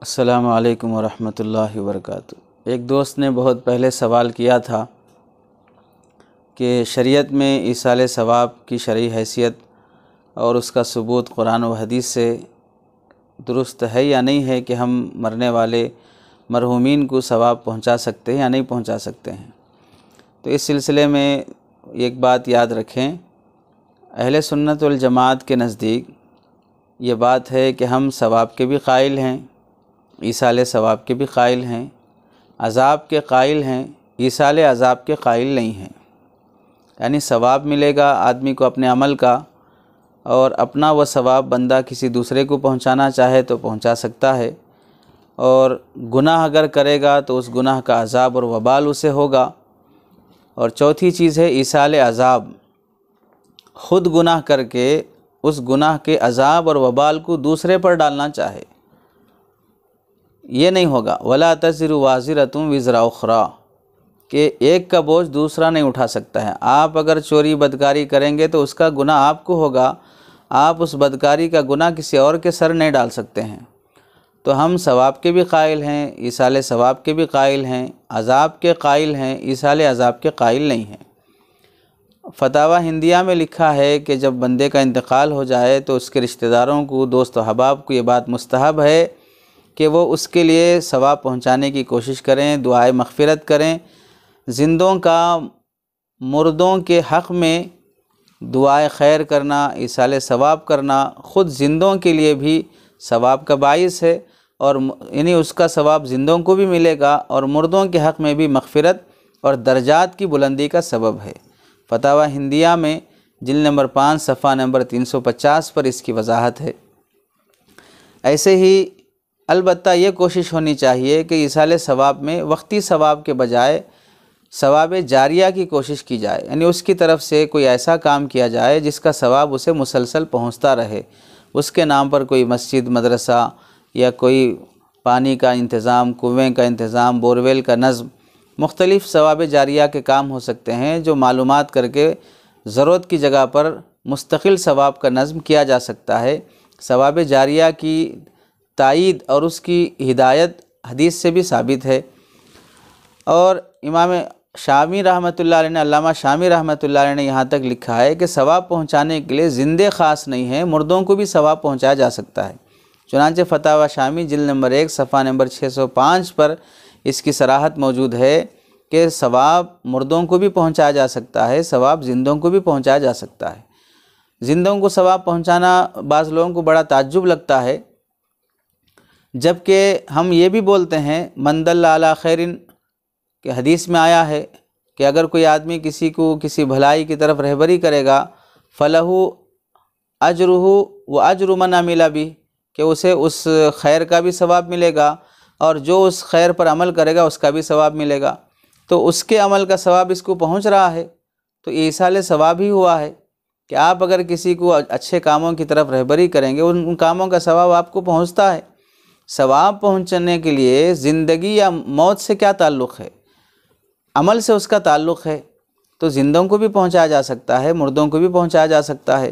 السلام علیکم ورحمۃ اللہ وبرکاتہ۔ ایک دوست نے بہت پہلے سوال کیا تھا کہ شریعت میں ایصال ثواب کی شرعی حیثیت اور اس کا ثبوت قرآن و حدیث سے درست ہے یا نہیں ہے کہ ہم مرنے والے مرحومین کو ثواب پہنچا سکتے ہیں یا نہیں پہنچا سکتے ہیں۔ تو اس سلسلے میں ایک بات یاد رکھیں، اہل سنت والجماعت کے نزدیک یہ بات ہے کہ ہم ثواب کے بھی قائل ہیں، ایصال ثواب کے بھی قائل ہیں، عذاب کے قائل ہیں، ایصال عذاب کے قائل نہیں ہیں۔ یعنی ثواب ملے گا آدمی کو اپنے عمل کا، اور اپنا وہ ثواب بندہ کسی دوسرے کو پہنچانا چاہے تو پہنچا سکتا ہے، اور گناہ اگر کرے گا تو اس گناہ کا عذاب اور وبال اسے ہوگا۔ اور چوتھی چیز ہے ایصال عذاب، خود گناہ کر کے اس گناہ کے عذاب اور وبال کو دوسرے پر ڈالنا چاہے، یہ نہیں ہوگا۔ وَلَا تَزِرُ وَازِرَةٌ وِزْرَ أُخْرَىٰ، کہ ایک کا بوجھ دوسرا نہیں اٹھا سکتا ہے۔ آپ اگر چوری بدکاری کریں گے تو اس کا گناہ آپ کو ہوگا، آپ اس بدکاری کا گناہ کسی اور کے سر نہیں ڈال سکتے ہیں۔ تو ہم ثواب کے بھی قائل ہیں، ایصال ثواب کے بھی قائل ہیں، عذاب کے قائل ہیں، ایصال عذاب کے قائل نہیں ہیں۔ فتاوی ہندیہ میں لکھا ہے کہ جب بندے کا انتقال ہو جائے تو اس کے رشتہ داروں کو، دوست و احباب کو یہ بات مستحب ہے کہ وہ اس کے لیے ثواب پہنچانے کی کوشش کریں، دعائے مغفرت کریں۔ زندوں کا مردوں کے حق میں دعائے خیر کرنا، ایصال ثواب کرنا خود زندوں کے لیے بھی ثواب کا باعث ہے، اور یعنی اس کا ثواب زندوں کو بھی ملے گا اور مردوں کے حق میں بھی مغفرت اور درجات کی بلندی کا سبب ہے۔ فتاوی ہندیہ میں جلد نمبر 5 صفحہ نمبر 350 پر اس کی وضاحت ہے۔ ایسے ہی البتہ یہ کوشش ہونی چاہیے کہ ایصال ثواب میں وقتی ثواب کے بجائے ثواب جاریہ کی کوشش کی جائے، یعنی اس کی طرف سے کوئی ایسا کام کیا جائے جس کا ثواب اسے مسلسل پہنچتا رہے۔ اس کے نام پر کوئی مسجد، مدرسہ یا کوئی پانی کا انتظام، کنویں کا انتظام، بورویل کا نظم، مختلف ثواب جاریہ کے کام ہو سکتے ہیں جو معلومات کر کے ضرورت کی جگہ پر مستقل ثواب کا نظم کیا جا سکتا ہے۔ ثواب جاریہ کی تائید اور اس کی ہدایت حدیث سے بھی ثابت ہے۔ اور امام شامی رحمۃ اللہ علیہ نے، علامہ شامی رحمۃ اللہ علیہ نے یہاں تک لکھا ہے کہ ثواب پہنچانے کے لیے زندے خاص نہیں ہیں، مردوں کو بھی ثواب پہنچایا جا سکتا ہے۔ چنانچہ فتاوی شامی جلد نمبر 1 صفحہ نمبر 605 پر اس کی صراحت موجود ہے کہ ثواب مردوں کو بھی پہنچایا جا سکتا ہے، ثواب زندوں کو بھی پہنچایا جا سکتا ہے۔ زندوں کو ثواب پہنچانا بعض لوگوں کو بڑا تعجب لگتا ہے، جبکہ ہم یہ بھی بولتے ہیں من دل علی خیرن، کہ حدیث میں آیا ہے کہ اگر کوئی آدمی کسی کو کسی بھلائی کی طرف رہبری کرے گا فلہ اجرہ و اجر من عمل بہ، کہ اسے اس خیر کا بھی ثواب ملے گا اور جو اس خیر پر عمل کرے گا اس کا بھی ثواب ملے گا۔ تو اس کے عمل کا ثواب اس کو پہنچ رہا ہے، تو یہ ایصال ثواب ہی ہوا ہے کہ آپ اگر کسی کو اچھے کاموں کی طرف رہبری کریں گے ان کاموں کا ثواب آپ کو پہنچتا ہے۔ ثواب پہنچنے کے لیے زندگی یا موت سے کیا تعلق ہے؟ عمل سے اس کا تعلق ہے۔ تو زندوں کو بھی پہنچایا جا سکتا ہے، مردوں کو بھی پہنچایا جا سکتا ہے۔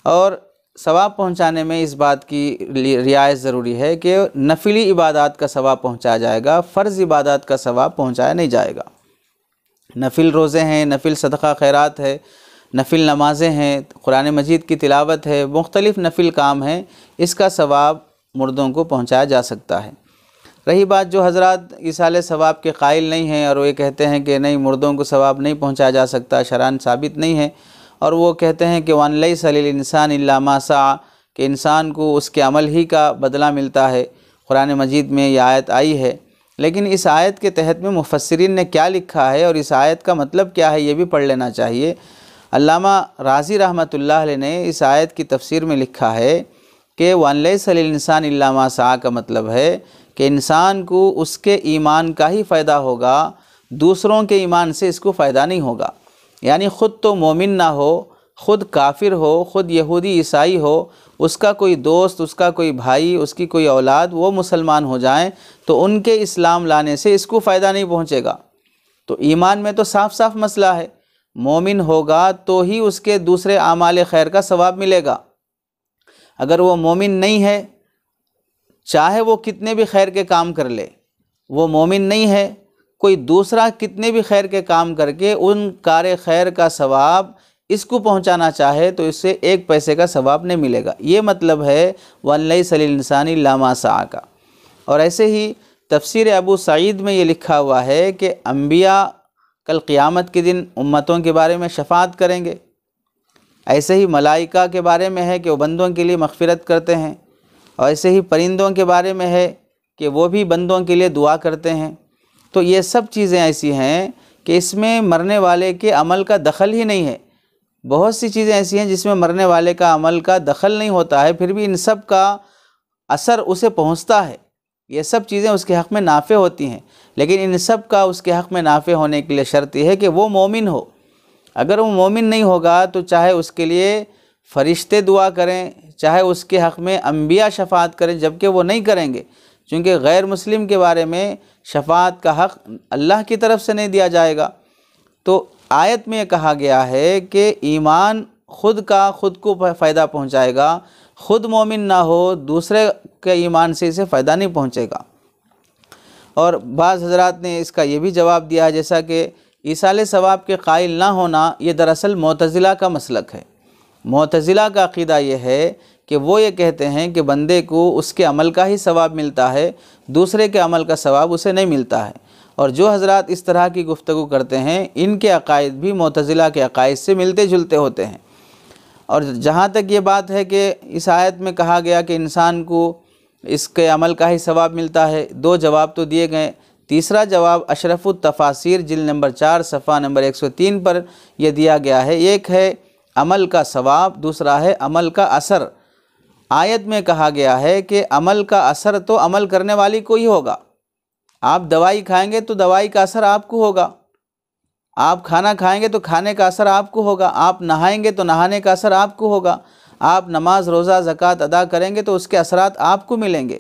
اور ثواب پہنچانے میں اس بات کی رعایت ضروری ہے کہ نفلی عبادات کا ثواب پہنچایا جائے گا، فرض عبادات کا ثواب پہنچایا نہیں جائے گا۔ نفل روزے ہیں، نفل صدقہ خیرات ہے، نفل نمازیں ہیں، قرآن مجید کی تلاوت ہے، مختلف نفل کام ہیں، اس کا ثواب مردوں کو پہنچایا جا سکتا ہے۔ رہی بات جو حضرات ایصال ثواب کے قائل نہیں ہیں اور وہ یہ کہتے ہیں کہ نہیں مردوں کو ثواب نہیں پہنچایا جا سکتا، شرعاً ثابت نہیں ہے، اور وہ کہتے ہیں کہ وَأَن لَيْسَ لِلْإِنسَانِ إِلَّا مَا سَعَىٰ، کہ انسان کو اس کے عمل ہی کا بدلہ ملتا ہے۔ قرآن مجید میں یہ آیت آئی ہے، لیکن اس آیت کے تحت میں مفسرین نے کیا لکھا ہے اور اس آیت کا مطلب کیا ہے یہ بھی پڑھ لینا چاہیے۔ علامہ رازی رحمۃ اللہ علیہ نے اس آیت کی تفسیر میں لکھا ہے کہ وَأَن لَيْسَ لِلْإِنسَانِ إِلَّا مَا سَعَىٰ کا مطلب ہے کہ انسان کو اس کے ایمان کا ہی فائدہ ہوگا، دوسروں کے ایمان سے اس کو فائدہ نہیں ہوگا۔ یعنی خود تو مومن نہ ہو، خود کافر ہو، خود یہودی عیسائی ہو، اس کا کوئی دوست، اس کا کوئی بھائی، اس کی کوئی اولاد وہ مسلمان ہو جائیں تو ان کے اسلام لانے سے اس کو فائدہ نہیں پہنچے گا۔ تو ایمان میں تو صاف صاف مسئلہ ہے، مومن ہوگا تو ہی اس کے دوسرے اعمال خیر کا ثواب ملے گا۔ اگر وہ مومن نہیں ہے چاہے وہ کتنے بھی خیر کے کام کر لے، وہ مومن نہیں ہے، کوئی دوسرا کتنے بھی خیر کے کام کر کے ان کار خیر کا ثواب اس کو پہنچانا چاہے تو اس سے 1 پیسے کا ثواب نہیں ملے گا۔ یہ مطلب ہے وَأَن لَيْسَ لِلْإِنسَانِ إِلَّا مَا سَعَىٰ کا۔ اور ایسے ہی تفسیر ابو سعید میں یہ لکھا ہوا ہے کہ انبیاء کل قیامت کے دن امتوں کے بارے میں شفاعت کریں گے، ایسے ہی ملائکہ کے بارے میں ہے کہ وہ بندوں کے لیے مغفرت کرتے ہیں، اور ایسے ہی پرندوں کے بارے میں ہے کہ وہ بھی بندوں کے لیے دعا کرتے ہیں۔ تو یہ سب چیزیں ایسی ہیں کہ اس میں مرنے والے کے عمل کا دخل ہی نہیں ہے۔ بہت سی چیزیں ایسی ہیں جس میں مرنے والے کا عمل کا دخل نہیں ہوتا ہے، پھر بھی ان سب کا اثر اسے پہنچتا ہے، یہ سب چیزیں اس کے حق میں نافع ہوتی ہیں، لیکن ان سب کا اس کے حق میں نافع ہونے کے لیے شرط یہ ہے کہ وہ مومن ہو۔ اگر وہ مومن نہیں ہوگا تو چاہے اس کے لیے فرشتے دعا کریں، چاہے اس کے حق میں انبیاء شفاعت کریں، جبکہ وہ نہیں کریں گے، چونکہ غیر مسلم کے بارے میں شفاعت کا حق اللہ کی طرف سے نہیں دیا جائے گا۔ تو آیت میں یہ کہا گیا ہے کہ ایمان خود کو فائدہ پہنچائے گا، خود مومن نہ ہو دوسرے کے ایمان سے اسے فائدہ نہیں پہنچے گا۔ اور بعض حضرات نے اس کا یہ بھی جواب دیا جیسا کہ ایصال ثواب کے قائل نہ ہونا یہ دراصل معتزلہ کا مسلک ہے۔ معتزلہ کا عقیدہ یہ ہے کہ وہ یہ کہتے ہیں کہ بندے کو اس کے عمل کا ہی ثواب ملتا ہے، دوسرے کے عمل کا ثواب اسے نہیں ملتا ہے۔ اور جو حضرات اس طرح کی گفتگو کرتے ہیں ان کے عقائد بھی معتزلہ کے عقائد سے ملتے جلتے ہوتے ہیں۔ اور جہاں تک یہ بات ہے کہ اس آیت میں کہا گیا کہ انسان کو اس کے عمل کا ہی ثواب ملتا ہے، 2 جواب تو دیے گئے۔ تیسرا جواب اشرف التفاسیر جلد نمبر 4 صفحہ نمبر 103 پر یہ دیا گیا ہے۔ ایک ہے عمل کا ثواب، دوسرا ہے عمل کا اثر۔ آیت میں کہا گیا ہے کہ عمل کا اثر تو عمل کرنے والی کو ہی ہوگا۔ آپ دوائی کھائیں گے تو دوائی کا اثر آپ کو ہوگا، آپ کھانا کھائیں گے تو کھانے کا اثر آپ کو ہوگا، آپ نہائیں گے تو نہانے کا اثر آپ کو ہوگا، آپ نماز روزہ زکوٰۃ ادا کریں گے تو اس کے اثرات آپ کو ملیں گے۔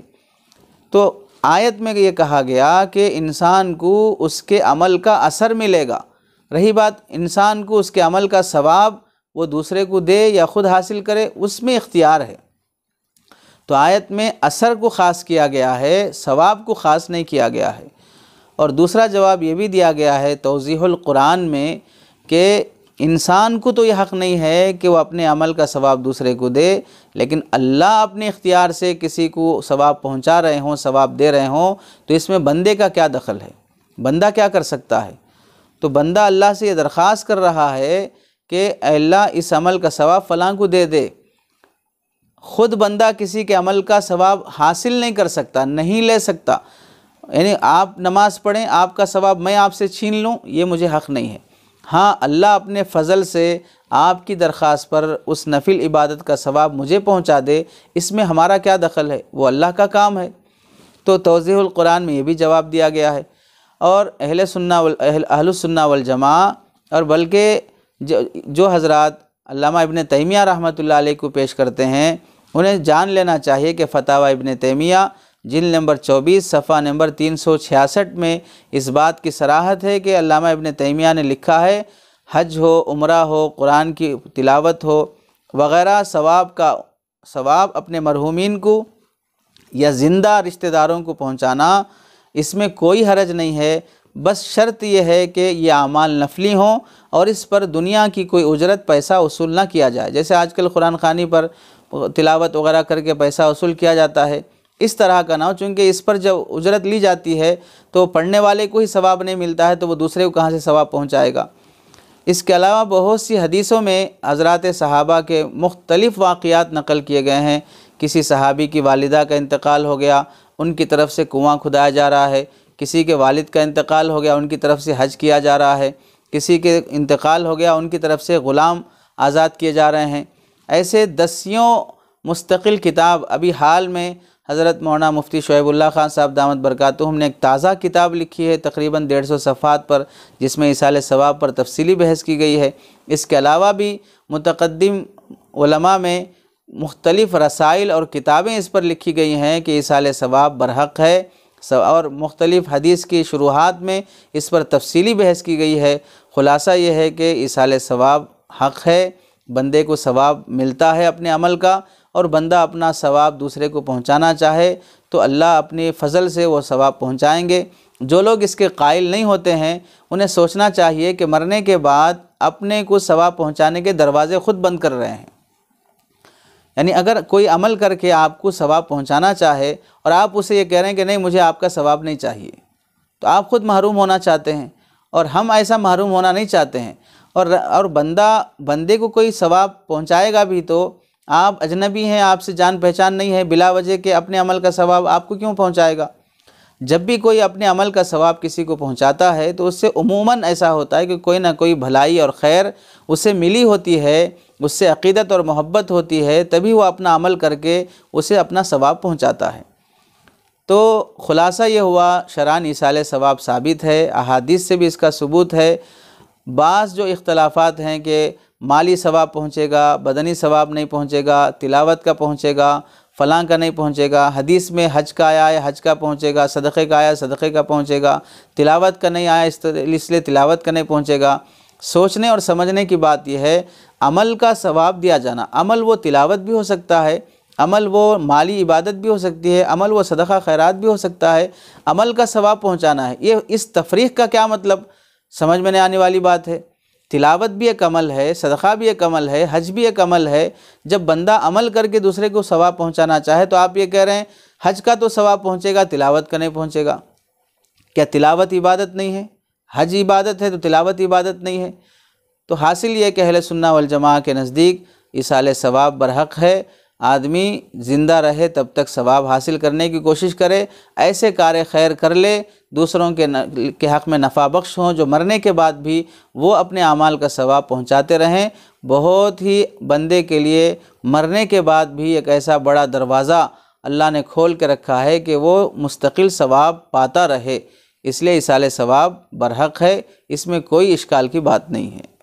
تو آیت میں یہ کہا گیا کہ انسان کو اس کے عمل کا اثر ملے گا۔ رہی بات انسان کو اس کے عمل کا ثواب وہ دوسرے کو دے یا خود حاصل کرے، اس میں اختیار ہے۔ تو آیت میں اثر کو خاص کیا گیا ہے، ثواب کو خاص نہیں کیا گیا ہے۔ اور دوسرا جواب یہ بھی دیا گیا ہے توضیح القرآن میں کہ انسان کو تو یہ حق نہیں ہے کہ وہ اپنے عمل کا ثواب دوسرے کو دے، لیکن اللہ اپنے اختیار سے کسی کو ثواب پہنچا رہے ہوں، ثواب دے رہے ہوں، تو اس میں بندے کا کیا دخل ہے؟ بندہ کیا کر سکتا ہے؟ تو بندہ اللہ سے یہ درخواست کر رہا ہے کہ اے اللہ اس عمل کا ثواب فلاں کو دے دے۔ خود بندہ کسی کے عمل کا ثواب حاصل نہیں کر سکتا، نہیں لے سکتا۔ یعنی آپ نماز پڑھیں، آپ کا ثواب میں آپ سے چھین لوں، یہ مجھے حق نہیں ہے۔ ہاں اللہ اپنے فضل سے آپ کی درخواست پر اس نفل عبادت کا ثواب مجھے پہنچا دے، اس میں ہمارا کیا دخل ہے؟ وہ اللہ کا کام ہے۔ تو توضیح القرآن میں یہ بھی جواب دیا گیا ہے۔ اور اہل السنہ والجماعہ اور بلکہ جو حضرات علامہ ابن تیمیہ رحمۃ اللہ علیہ کو پیش کرتے ہیں انہیں جان لینا چاہیے کہ فتاوی ابن تیمیہ جلد نمبر 24 صفحہ نمبر 366 میں اس بات کی صراحت ہے کہ علامہ ابن تیمیہ نے لکھا ہے حج ہو، عمرہ ہو، قرآن کی تلاوت ہو وغیرہ ثواب اپنے مرحومین کو یا زندہ رشتہ داروں کو پہنچانا، اس میں کوئی حرج نہیں ہے، بس شرط یہ ہے کہ یہ اعمال نفلی ہوں اور اس پر دنیا کی کوئی اجرت پیسہ وصول نہ کیا جائے۔ جیسے آج کل قرآن خوانی پر تلاوت وغیرہ کر کے پیسہ وصول کیا جاتا ہے، اس طرح کا نہ ہو، چونکہ اس پر جب اجرت لی جاتی ہے تو پڑھنے والے کو ہی ثواب نہیں ملتا ہے تو وہ دوسرے کو کہاں سے ثواب پہنچائے گا۔ اس کے علاوہ بہت سی حدیثوں میں حضرات صحابہ کے مختلف واقعات نقل کیے گئے ہیں۔ کسی صحابی کی والدہ کا انتقال ہو گیا، ان کی طرف سے کنواں کھدایا جا رہا ہے، کسی کے والد کا انتقال ہو گیا، ان کی طرف سے حج کیا جا رہا ہے، کسی کے انتقال ہو گیا، ان کی طرف سے غلام آزاد کیے جا رہے ہیں۔ ایسے دسیوں مستقل کتاب ابھی حال میں حضرت مولانا مفتی شعیب اللہ خان صاحب دامت برکاتہم نے ایک تازہ کتاب لکھی ہے تقریباً 150 صفحات پر، جس میں ایصال ثواب پر تفصیلی بحث کی گئی ہے۔ اس کے علاوہ بھی متقدم علماء میں مختلف رسائل اور کتابیں اس پر لکھی گئی ہیں کہ ایصال ثواب برحق ہے، اور مختلف حدیث کی شروحات میں اس پر تفصیلی بحث کی گئی ہے۔ خلاصہ یہ ہے کہ ایصال ثواب حق ہے، بندے کو ثواب ملتا ہے اپنے عمل کا، اور بندہ اپنا ثواب دوسرے کو پہنچانا چاہے تو اللہ اپنی فضل سے وہ ثواب پہنچائیں گے۔ جو لوگ اس کے قائل نہیں ہوتے ہیں انہیں سوچنا چاہیے کہ مرنے کے بعد اپنے کو ثواب پہنچانے کے دروازے خود بند کر رہے ہیں۔ یعنی اگر کوئی عمل کر کے آپ کو ثواب پہنچانا چاہے اور آپ اسے یہ کہہ رہے ہیں کہ نہیں مجھے آپ کا ثواب نہیں چاہیے، تو آپ خود محروم ہونا چاہتے ہیں، اور ہم ایسا محروم ہونا نہیں چاہتے ہیں۔ اور بندے کو کوئی ثواب پہنچائے گا بھی تو آپ اجنبی ہیں، آپ سے جان پہچان نہیں ہے، بلا وجہ کے اپنے عمل کا ثواب آپ کو کیوں پہنچائے گا؟ جب بھی کوئی اپنے عمل کا ثواب کسی کو پہنچاتا ہے تو اس سے عموماً ایسا ہوتا ہے کہ کوئی نہ کوئی بھلائی اور خیر اسے ملی ہوتی ہے، اس سے عقیدت اور محبت ہوتی ہے، تبھی وہ اپنا عمل کر کے اسے اپنا ثواب پہنچاتا ہے۔ تو خلاصہ یہ ہوا شرعاً ایصال ثواب ثابت ہے، احادیث سے بھی اس کا ثبوت ہے۔ بعض جو اختلافات ہیں کہ مالی ثواب پہنچے گا، بدنی ثواب نہیں پہنچے گا، تلاوت کا پہنچے گا، فلاں کا نہیں پہنچے گا، حدیث میں حج کا آیا ہے حج کا پہنچے گا، صدقے کا آیا صدقے کا پہنچے گا، تلاوت کا نہیں آیا اس لیے تلاوت کا نہیں پہنچے گا۔ سوچنے اور سمجھنے کی بات یہ ہے، عمل کا ثواب دیا جانا، عمل وہ تلاوت بھی ہو سکتا ہے، عمل وہ مالی عبادت بھی ہو سکتی ہے، عمل وہ صدقہ خیرات بھی ہو سکتا ہے، عمل کا ثواب پہنچانا ہے۔ یہ اس تفریق کا کیا مطلب؟ سمجھ میں نہیں آنے والی بات ہے۔ تلاوت بھی ایک عمل ہے، صدقہ بھی ایک عمل ہے، حج بھی ایک عمل ہے۔ جب بندہ عمل کر کے دوسرے کو ثواب پہنچانا چاہے تو آپ یہ کہہ رہے ہیں حج کا تو ثواب پہنچے گا، تلاوت کا نہیں پہنچے گا۔ کیا تلاوت عبادت نہیں ہے؟ حج عبادت ہے تو تلاوت عبادت نہیں ہے؟ تو حاصل یہ کہ اہل سنہ والجماعہ کے نزدیک ایصال ثواب برحق ہے۔ آدمی زندہ رہے تب تک ثواب حاصل کرنے کی کوشش کرے، ایسے کار خیر کر لے دوسروں کے حق میں نفع بخش ہوں جو مرنے کے بعد بھی وہ اپنے اعمال کا ثواب پہنچاتے رہیں۔ بہت ہی بندے کے لیے مرنے کے بعد بھی ایک ایسا بڑا دروازہ اللہ نے کھول کے رکھا ہے کہ وہ مستقل ثواب پاتا رہے، اس لیے ایصال ثواب برحق ہے، اس میں کوئی اشکال کی بات نہیں ہے۔